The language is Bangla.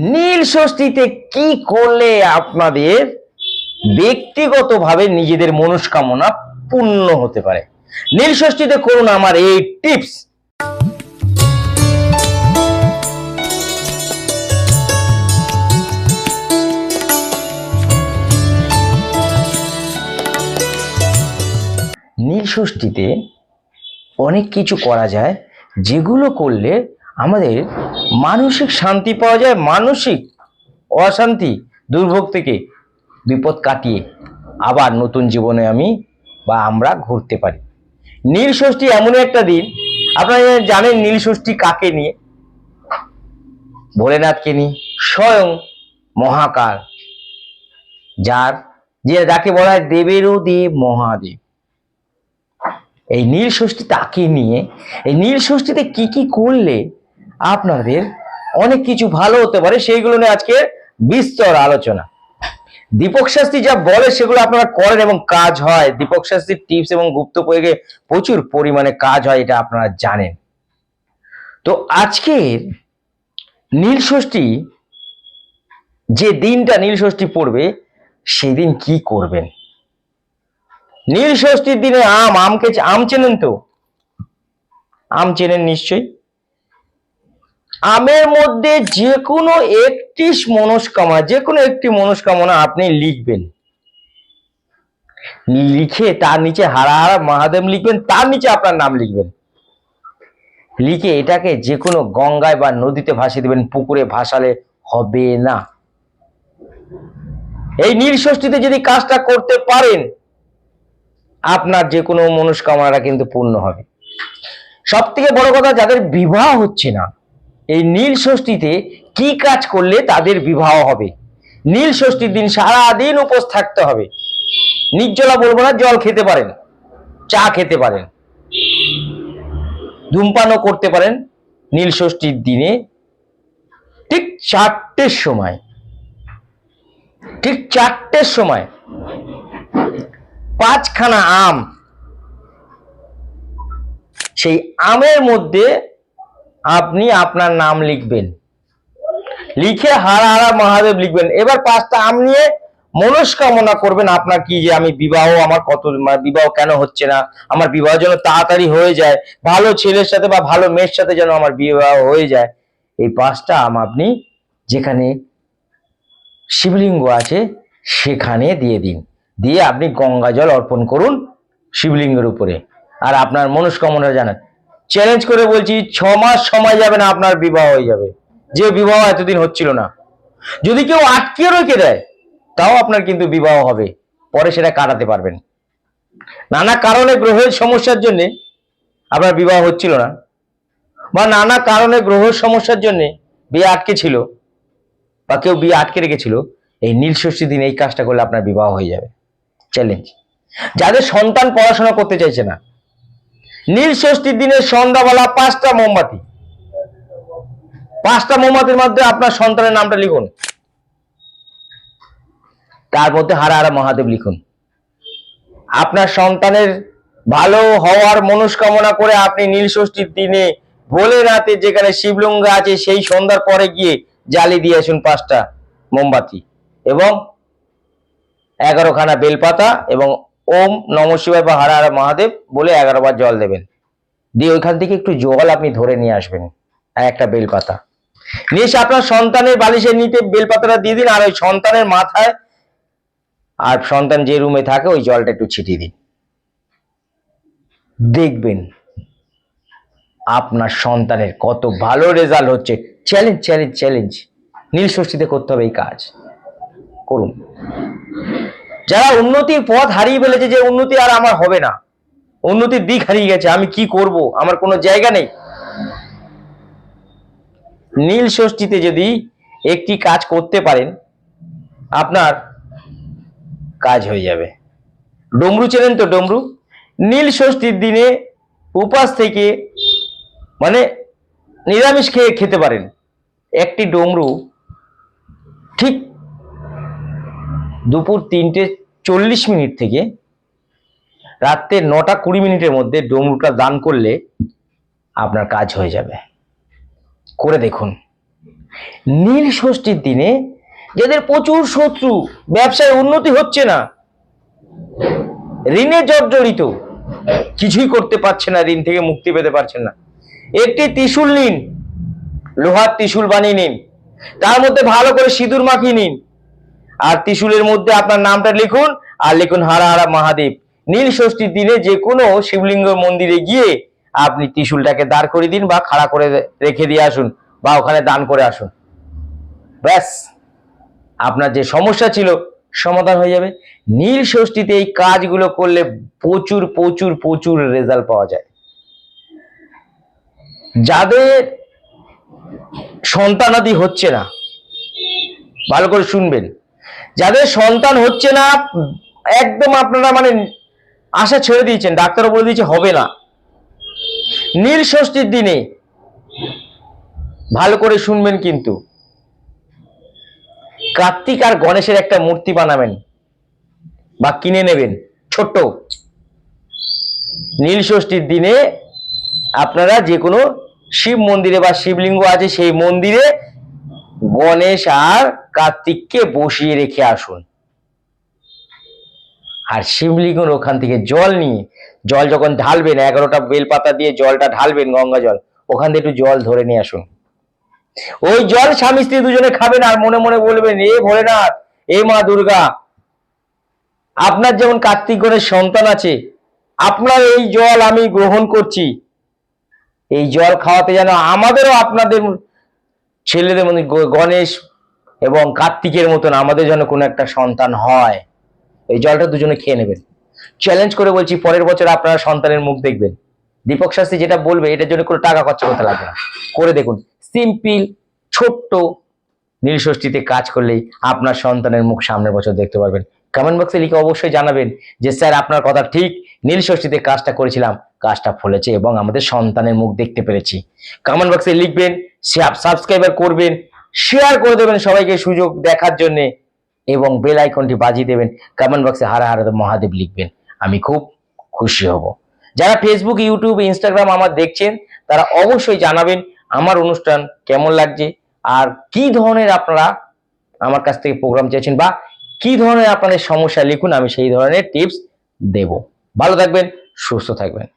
নীল ষষ্ঠীতে কি করলে আপনাদের ব্যক্তিগতভাবে নিজেদের মনস্কামনা পূর্ণ হতে পারে? নীল ষষ্ঠীতে করুন আমার এই টিপস। নীল ষষ্ঠীতে অনেক কিছু করা যায়, যেগুলো করলে আমাদের মানসিক শান্তি পাওয়া যায়, মানসিক অশান্তি দুর্ভোগ থেকে বিপদ কাটিয়ে আবার নতুন জীবনে আমরা ঘুরতে পারি। নীল ষষ্ঠী এমন একটা দিন, আপনারা জানেন নীল ষষ্ঠী কাকে নিয়ে? ভোলেনাথকে নিয়ে, স্বয়ং মহাকাল, যাকে বলা হয় দেবেরও দেব মহাদেব। এই নীল ষষ্ঠী তাকে নিয়ে। এই নীল ষষ্ঠীতে কি কি করলে আপনাদের অনেক কিছু ভালো হতে পারে, সেইগুলো নিয়ে আজকে বিস্তর আলোচনা। দীপক শাস্ত্রী যা বলে সেগুলো আপনারা করেন এবং কাজ হয়। দীপক শাস্ত্রীর টিপস এবং গুপ্ত প্রয়োগে প্রচুর পরিমাণে কাজ হয়, এটা আপনারা জানেন। তো আজকের নীল ষষ্ঠী, যে দিনটা নীল ষষ্ঠী পড়বে, সেদিন কি করবেন? নীল ষষ্ঠীর দিনে আম চেনেন তো? আম চেনেন নিশ্চয়ই। আমের মধ্যে যে কোনো একটি মনস্কামনা আপনি লিখবেন। লিখে তার নিচে হার হার মহাদেব লিখবেন, তার নিচে আপনার নাম লিখবেন। লিখে এটাকে যে কোনো গঙ্গায় বা নদীতে ভাসিয়ে দেবেন, পুকুরে ভাসালে হবে না। এই নীল ষষ্ঠীতে যদি কাজটা করতে পারেন, আপনার যে কোনো মনস্কামনা কিন্তু পূর্ণ হবে। সব থেকে বড় কথা, যাদের বিবাহ হচ্ছে না, এই নীল ষষ্ঠীতে কি কাজ করলে তাদের বিবাহ হবে? নীল ষষ্ঠীর দিন সারাদিন উপোস থাকতে হবে। নির্জলা বলবো না, জল খেতে পারেন, চা খেতে পারেন, ধূমপানও করতে পারেন। নীল ষষ্ঠীর দিনে ঠিক 4টের সময় 5খানা আম, সেই আমের মধ্যে আপনি আপনার নাম লিখবেন। লিখে হার হারা মহাদেব লিখবেন। এবার 5টা আম নিয়ে মনস্কামনা করবেন আপনার কি, যে আমি আমার বিবাহ কেন হচ্ছে না, আমার বিবাহ যেন তাড়াতাড়ি হয়ে যায়, ভালো ছেলের সাথে বা ভালো মেয়ের সাথে যেন আমার বিবাহ হয়ে যায়। এই 5টা আম আপনি যেখানে শিবলিঙ্গ আছে সেখানে দিয়ে দিন। দিয়ে আপনি গঙ্গা জল অর্পণ করুন শিবলিঙ্গের উপরে, আর আপনার মনস্কামনা জানান। চ্যালেঞ্জ করে বলছি, 6 মাস সময় যাবে না, আপনার বিবাহ হয়ে যাবে। যে বিবাহ এতদিন হচ্ছিল না, যদি কেউ আটকে রেখে দেয় তাও আপনার কিন্তু বিবাহ হবে, পরে সেটা কাটাতে পারবেন। নানা কারণে, গ্রহের সমস্যার জন্য আপনার বিবাহ হচ্ছিল না, বা নানা কারণে গ্রহের সমস্যার জন্য বিয়ে আটকে ছিল, বা কেউ বিয়ে আটকে রেখেছিল, এই নীল ষষ্ঠীর দিন এই কাজটা করলে আপনার বিবাহ হয়ে যাবে। চ্যালেঞ্জ। যাদের সন্তান পড়াশোনা করতে চাইছে না, নীল ষষ্ঠীর দিনে সন্ধ্যাবেলা 5টা মোমবাতির মধ্যে আপনার সন্তানের নামটা লিখুন, তার মধ্যে হারা হারা মহাদেব লিখুন। আপনার সন্তানের ভালো হওয়ার মনস্কামনা করে আপনি নীল ষষ্ঠীর দিনে ভোলেনাথে যেখানে শিবলিঙ্গ আছে সেই সন্ধ্যার পরে গিয়ে জ্বালিয়ে দিয়ে আসুন 5টা মোমবাতি, এবং 11খানা বেলপাতা, এবং ওম নম শিবায় বা হারা হারা মহাদেব বলে 11 বার জল দেবেন। দিয়ে ওইখান থেকে একটু জল আপনি ধরে নিয়ে আসবেন, আর একটা বেলপাতা নিয়ে এসে আপনার সন্তানের বালিশের নিচে বেলপাতাটা দিয়ে দিন, আর ওই সন্তানের মাথায়, আর সন্তান যে রুমে থাকে ওই জলটা একটু ছিটিয়ে দিন। দেখবেন আপনার সন্তানের কত ভালো রেজাল্ট হচ্ছে। চ্যালেঞ্জ। নীল ষষ্ঠীতে করতে হবে এই কাজ, করুন। যারা উন্নতির পথ হারিয়ে ফেলেছে, যে উন্নতি আর আমার হবে না, উন্নতির দিক হারিয়ে গেছে, আমি কি করব, আমার কোনো জায়গা নেই, নীল ষষ্ঠীতে যদি একটি কাজ করতে পারেন, আপনার কাজ হয়ে যাবে। ডমরু চেনেন তো? ডমরু নীল ষষ্ঠীর দিনে উপাস থেকে, মানে নিরামিষ খেতে পারেন। একটি ডমরু ঠিক দুপুর 3:40 থেকে রাত্রে 9:20 মধ্যে ডমরুটা দান করলে আপনার কাজ হয়ে যাবে। করে দেখুন। নীল ষষ্ঠীর দিনে যাদের প্রচুর শত্রু, ব্যবসায় উন্নতি হচ্ছে না, ঋণে জর্জরিত, কিছুই করতে পারছে না, ঋণ থেকে মুক্তি পেতে পারছেন না, একটি ত্রিশূল নিন, লোহার ত্রিশূল বানিয়ে নিন, তার মধ্যে ভালো করে সিঁদুর মাখিয়ে নিন, আর ত্রিশূলের মধ্যে আপনার নামটা লিখুন, আর লিখুন হারা হারা মহাদেব। নীল ষষ্ঠীর দিনে যে কোনো শিবলিঙ্গ মন্দিরে গিয়ে আপনি ত্রিশূলটাকে দাঁড় করে দিন, বা খাড়া করে রেখে দিয়ে আসুন, বা ওখানে দান করে আসুন। ব্যাস, আপনার যে সমস্যা ছিল সমাধান হয়ে যাবে। নীল ষষ্ঠীতে এই কাজগুলো করলে প্রচুর প্রচুর প্রচুর রেজাল্ট পাওয়া যায়। যাদের সন্তানাদি হচ্ছে না, ভালো করে শুনবেন, যাদের সন্তান হচ্ছে না, একদম আপনারা মানে আশা ছেড়ে দিয়েছেন, ডাক্তারও বলে দিয়েছে হবে না, নীল ষষ্ঠীর দিনে ভালো করে শুনবেন কিন্তু, কার্তিক আর গণেশের একটা মূর্তি বানাবেন বা কিনে নেবেন ছোট্ট। নীল ষষ্ঠীর দিনে আপনারা যে কোনো শিব মন্দিরে বা শিবলিঙ্গ আছে সেই মন্দিরে গণেশ আর কার্তিককে বসিয়ে রেখে আসুন, আর শিবলিঙ্গের ওখান থেকে জল নিয়ে, জল যখন ঢালবেন, 11টা বেলপাতা দিয়ে জলটা ঢালবেন, গঙ্গা জল, ওখান থেকে একটু জল ধরে নিয়ে আসুন। ওই জল স্বামী স্ত্রী দুজনে খাবেন, আর মনে মনে বলবেন, এ ভোলেনাথ, এ মা দুর্গা, আপনার যেমন কার্তিক গণেশ সন্তান আছে, আপনার এই জল আমি গ্রহণ করছি, এই জল খাওয়াতে যেন আমাদেরও আপনাদের ছেলেদের মধ্যে গণেশ এবং কার্তিকের মতন আমাদের যেন কোনো একটা সন্তান হয়। এই জলটা দুজনে খেয়ে নেবেন। চ্যালেঞ্জ করে বলছি, পরের বছর আপনারা সন্তানের মুখ দেখবেন। দীপক শাস্ত্রী যেটা বলবে এটার জন্য কোনো টাকা খরচা করতে লাগবে না, করে দেখুন। সিম্পল ছোট্ট নীল ষষ্ঠীতে কাজ করলেই আপনার সন্তানের মুখ সামনের বছর দেখতে পারবেন। কমেন্ট বক্সে লিখে অবশ্যই জানাবেন যে স্যার আপনার কথা ঠিক, নীল ষষ্ঠীতে কাজটা করেছিলাম, কাজটা ফলেছে এবং আমাদের সন্তানের মুখ দেখতে পেরেছি। কমেন্ট বক্সে লিখবেন, সাবস্ক্রাইবার করবেন, শেয়ার করে দেবেন সবাইকে সুযোগ দেখার জন্য, এবং বেল আইকনটি বাজিয়ে দেবেন। কমেন্ট বক্সে হারা হারা মহাদেব লিখবেন, আমি খুব খুশি হব। যারা ফেসবুক, ইউটিউব, ইনস্টাগ্রাম আমার দেখছেন, তারা অবশ্যই জানাবেন আমার অনুষ্ঠান কেমন লাগছে, আর কি ধরনের আপনারা আমার কাছ থেকে প্রোগ্রাম চাইছেন, বা কি ধরনের আপনাদের সমস্যা লিখুন, আমি সেই ধরনের টিপস দেব। ভালো থাকবেন, সুস্থ থাকবেন।